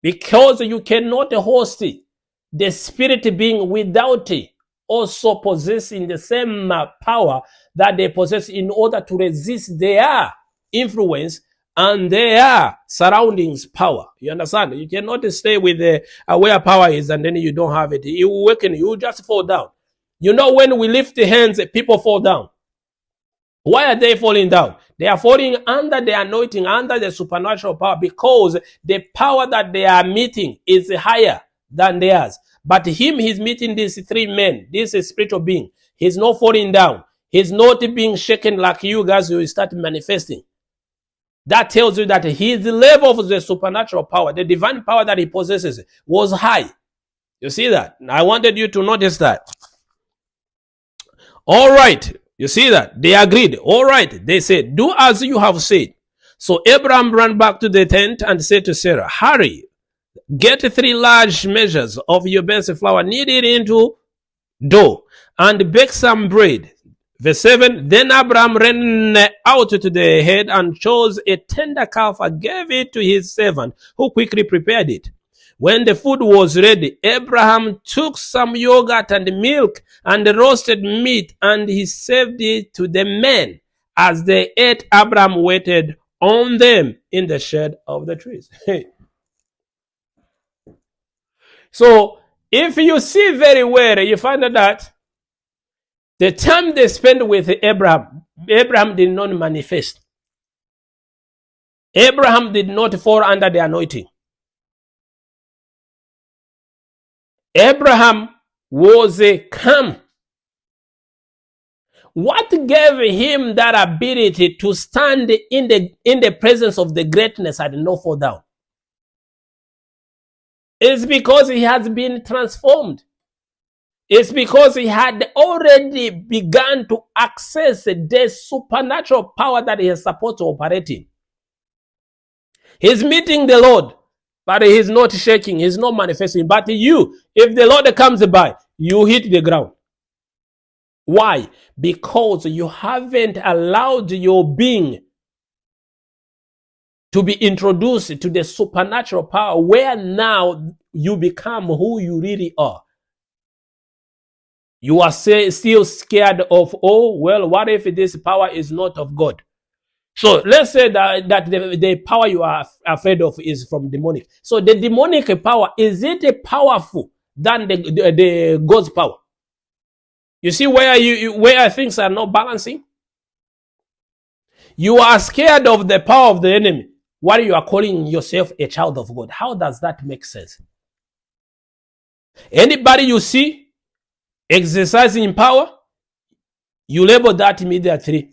Because you cannot host the spirit being without also possessing the same power that they possess in order to resist their influence and their surroundings power. You understand? You cannot stay with where power is and then you don't have it. You awaken, you just fall down. You know, when we lift the hands, people fall down. Why are they falling down? They are falling under the anointing, under the supernatural power, because the power that they are meeting is higher than theirs. But he's meeting these three men, this is spiritual being. He's not falling down. He's not being shaken like you guys will start manifesting. That tells you that his level of the supernatural power, the divine power that he possesses, was high. You see that? I wanted you to notice that. All right. You see that? They agreed. All right. They said, do as you have said. So Abraham ran back to the tent and said to Sarah, hurry, get 3 large measures of your best flour, knead it into dough, and bake some bread. Verse 7, then Abraham ran out to the head and chose a tender calf and gave it to his servant, who quickly prepared it. When the food was ready, Abraham took some yogurt and milk and roasted meat, and he served it to the men. As they ate, Abraham waited on them in the shade of the trees. So, if you see very well, you find that the time they spent with Abraham did not manifest. Abraham did not fall under the anointing. Abraham was calm. What gave him that ability to stand in the presence of the greatness and not fall down? It's because he has been transformed. It's because he had already begun to access the supernatural power that he is supposed to operate in. He's meeting the Lord, but he's not shaking, he's not manifesting. But you, if the Lord comes by, you hit the ground. Why? Because you haven't allowed your being to be introduced to the supernatural power, where now you become who you really are. You are still scared of, oh, well, what if this power is not of God? So let's say that the power you are afraid of is from demonic. So the demonic power, is it powerful than the God's power? You see where things are not balancing? You are scared of the power of the enemy while you are calling yourself a child of God. How does that make sense? Anybody you see exercising power, you label that immediately.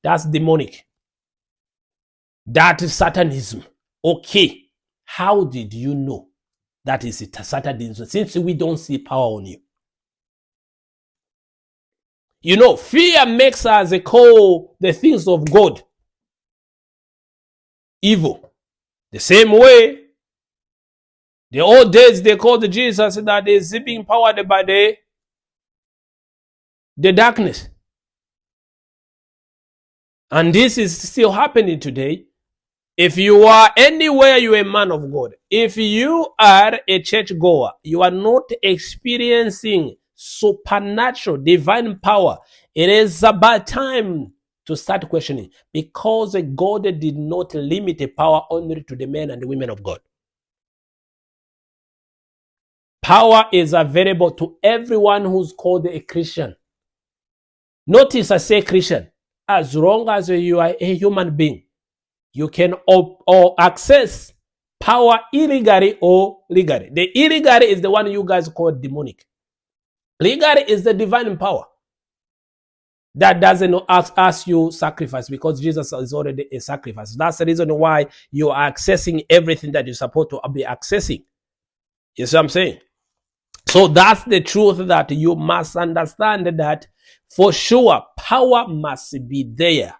That's demonic. That is Satanism. Okay. How did you know that is Satanism, since we don't see power on you? You know, fear makes us call the things of God evil. The same way, the old days they called Jesus that is being powered by the darkness. And this is still happening today. If you are anywhere, you are a man of God. If you are a church goer, you are not experiencing supernatural divine power, it is about time to start questioning, because God did not limit the power only to the men and the women of God. Power is available to everyone who's called a Christian. Notice I say Christian. As long as you are a human being, you can access power illegally or legally. The illegally is the one you guys call demonic. Legally is the divine power that doesn't ask you sacrifice, because Jesus is already a sacrifice. That's the reason why you are accessing everything that you're supposed to be accessing. You see what I'm saying? So that's the truth that you must understand, that for sure power must be there.